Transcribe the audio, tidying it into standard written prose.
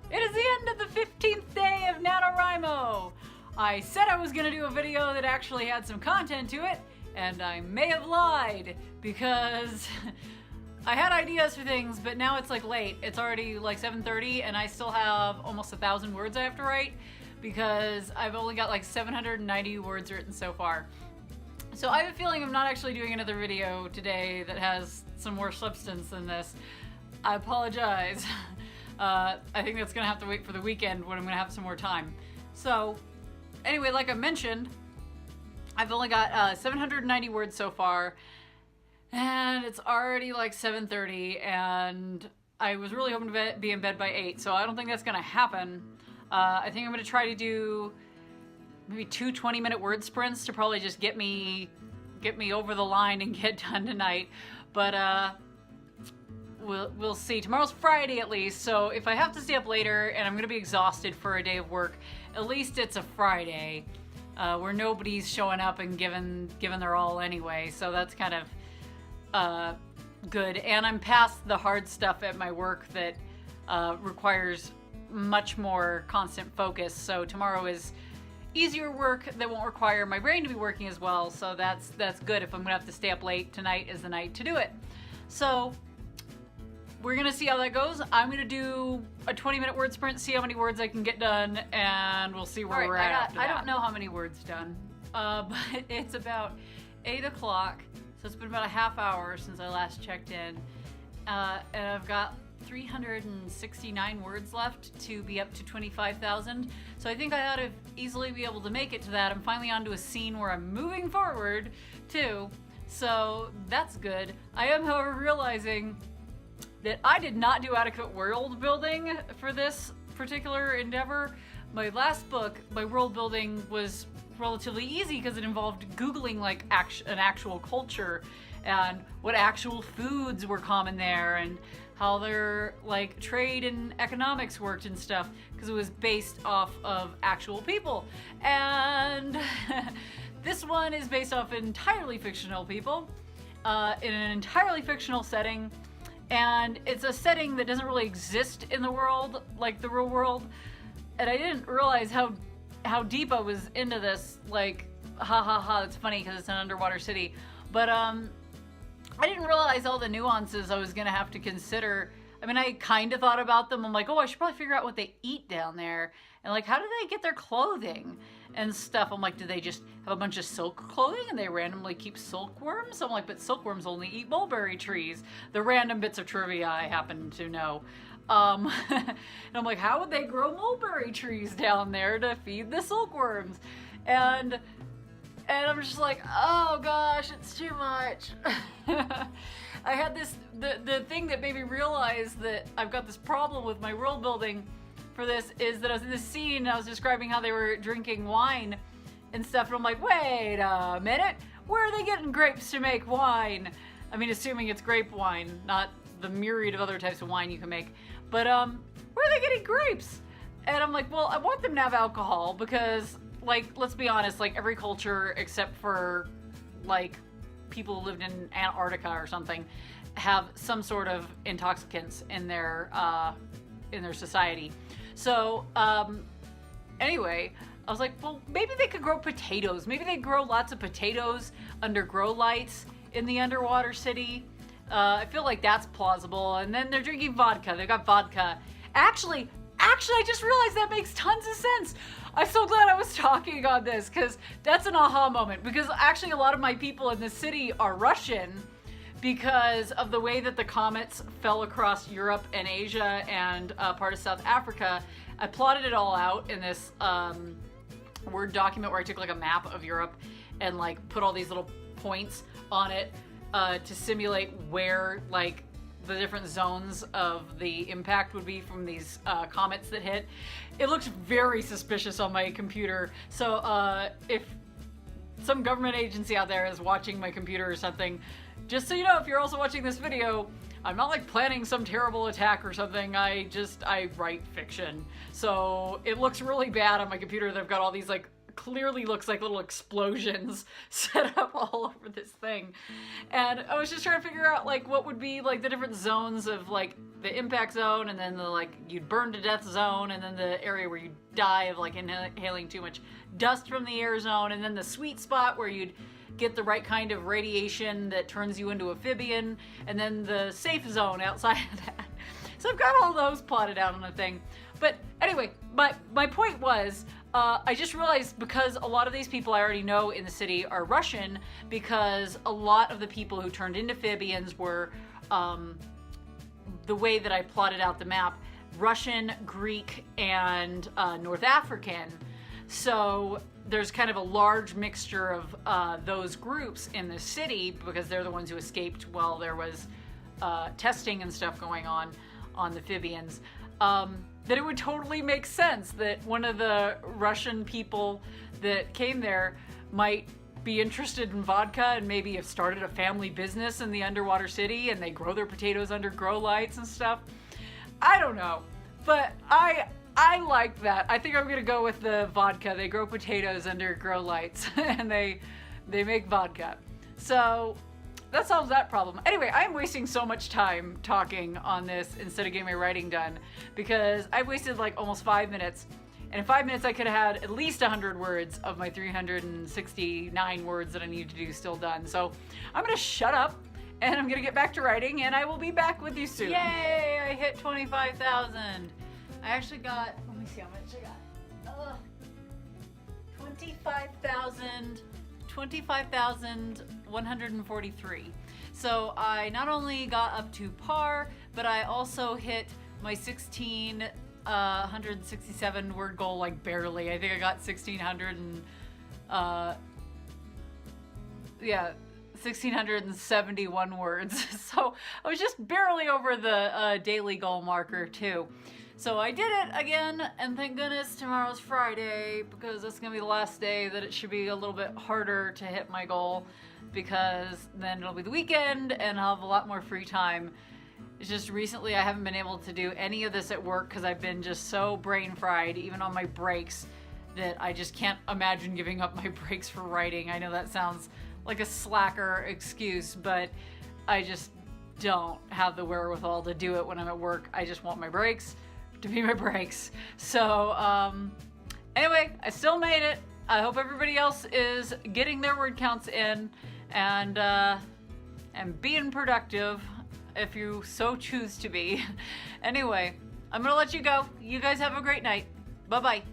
It is the end of the 15th day of NaNowrimo! I said I was going to do a video that actually had some content to it, and I may have lied, because I had ideas for things, but now it's like late. It's already like 7:30, and I still have almost 1,000 words I have to write, because I've only got like 790 words written so far. So I have a feeling I'm not actually doing another video today that has some more substance than this. I apologize. I think that's gonna have to wait for the weekend when I'm gonna have some more time. So anyway, like I mentioned, I've only got 790 words so far, and it's already like 7:30, and I was really hoping to be in bed by 8, so I don't think that's gonna happen. I think I'm gonna try to do maybe 2 20-minute word sprints to probably just get me over the line and get done tonight. But we'll see. Tomorrow's Friday at least, so if I have to stay up later and I'm gonna be exhausted for a day of work, at least it's a Friday where nobody's showing up and giving their all anyway, so that's kind of good. And I'm past the hard stuff at my work that requires much more constant focus, so tomorrow is easier work that won't require my brain to be working as well, so that's good. If I'm gonna have to stay up late, tonight is the night to do it. So we're gonna see how that goes. I'm gonna do a 20-minute word sprint, see how many words I can get done, and we'll see where we're at after that. I don't know how many words done, but it's about 8 o'clock, so it's been about a half hour since I last checked in, and I've got 369 words left to be up to 25,000. So I think I ought to easily be able to make it to that. I'm finally onto a scene where I'm moving forward too, so that's good. I am, however, realizing that I did not do adequate world building for this particular endeavor. My last book, my world building was relatively easy because it involved Googling like an actual culture and what actual foods were common there and how their like trade and economics worked and stuff, because it was based off of actual people. And this one is based off entirely fictional people in an entirely fictional setting, and it's a setting that doesn't really exist in the world, like the real world. And I didn't realize how deep I was into this. Like, ha ha ha, it's funny because it's an underwater city, but I didn't realize all the nuances I was gonna have to consider. I mean, I kind of thought about them. I'm like, oh, I should probably figure out what they eat down there. And like, how do they get their clothing and stuff? I'm like, do they just have a bunch of silk clothing and they randomly keep silkworms? I'm like, but silkworms only eat mulberry trees. The random bits of trivia I happen to know. And I'm like, how would they grow mulberry trees down there to feed the silkworms? And I'm just like, oh gosh, it's too much. I had the thing that made me realize that I've got this problem with my world building for this is that I was in this scene and I was describing how they were drinking wine and stuff, and I'm like, wait a minute, where are they getting grapes to make wine? I mean, assuming it's grape wine, not the myriad of other types of wine you can make, but where are they getting grapes? And I'm like, well, I want them to have alcohol because, like, let's be honest, like every culture except for like people who lived in Antarctica or something have some sort of intoxicants in their society. So anyway, I was like, well, maybe they could grow potatoes. Maybe they grow lots of potatoes under grow lights in the underwater city. I feel like that's plausible. And then they're drinking vodka. They've got vodka. Actually, I just realized that makes tons of sense. I'm so glad I was talking on this, because that's an aha moment. Because actually a lot of my people in the city are Russian because of the way that the comets fell across Europe and Asia and part of South Africa. I plotted it all out in this Word document where I took like a map of Europe and like put all these little points on it to simulate where like the different zones of the impact would be from these comets that hit. It looks very suspicious on my computer, so if some government agency out there is watching my computer or something, just so you know, if you're also watching this video, I'm not like planning some terrible attack or something. I write fiction, so it looks really bad on my computer that I've got all these like clearly looks like little explosions set up all over this thing. And I was just trying to figure out like what would be like the different zones of like the impact zone, and then the like you'd burn to death zone, and then the area where you die of like inhaling too much dust from the air zone, and then the sweet spot where you'd get the right kind of radiation that turns you into amphibian, and then the safe zone outside of that. So I've got all those plotted out on a thing. But anyway, my point was, I just realized because a lot of these people I already know in the city are Russian, because a lot of the people who turned into amphibians were, the way that I plotted out the map, Russian, Greek, and North African. So there's kind of a large mixture of those groups in the city, because they're the ones who escaped while there was testing and stuff going on the amphibians. That it would totally make sense that one of the Russian people that came there might be interested in vodka and maybe have started a family business in the underwater city, and they grow their potatoes under grow lights and stuff. I don't know, but I like that. I think I'm gonna go with the vodka. They grow potatoes under grow lights and they make vodka. So that solves that problem. Anyway, I'm wasting so much time talking on this instead of getting my writing done, because I wasted like almost 5 minutes. And in 5 minutes I could have had at least 100 words of my 369 words that I need to do still done. So I'm gonna shut up and I'm gonna get back to writing, and I will be back with you soon. Yay, I hit 25,000. I actually got, let me see how much I got. 25,143. So I not only got up to par, but I also hit my 1,667 word goal, like barely. I think I got 1,600 and 1,671 words. So I was just barely over the daily goal marker too. So I did it again, and thank goodness tomorrow's Friday, because that's gonna be the last day that it should be a little bit harder to hit my goal, because then it'll be the weekend and I'll have a lot more free time. It's just recently I haven't been able to do any of this at work because I've been just so brain fried, even on my breaks, that I just can't imagine giving up my breaks for writing. I know that sounds like a slacker excuse, but I just don't have the wherewithal to do it when I'm at work. I just want my breaks to be my breaks. So anyway, I still made it. I hope everybody else is getting their word counts in and being productive if you so choose to be. Anyway, I'm gonna let you go. You guys have a great night. Bye-bye.